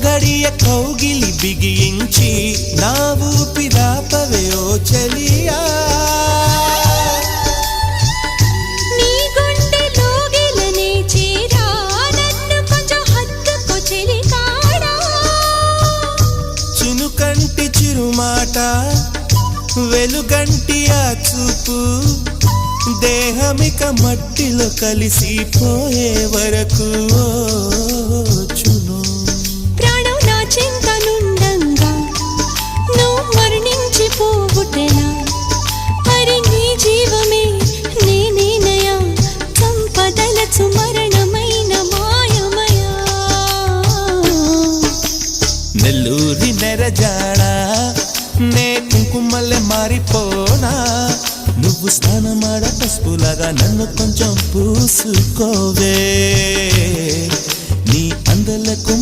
గడియ కౌగిలి బిగించి నా ఊపిరాపవే ఓ చెలియా నీ గుండెలోగిలనే చేరా నన్ను కొంచెం హత్తుకో చెలికాడా చినుకంటి చిరుమాట వెలుగంటి ఆ చూపు దేహమిక మట్టిలో కలిసిపోయే వరకు చును ప్రాణం నా చింతనుండంగా నువ్వు మరణించిపోవుటెలా మరి నీ జీవమే నేనేనయా సంపదలచు మరణమైన మాయమయా నెల్లూరి నెరజాడా నే కుంకుమల్లె మారిపోనా నువ్వు స్నానమాడ పసుపులాగా నన్ను కొంచెం పూసుకోవే నీ అందలకు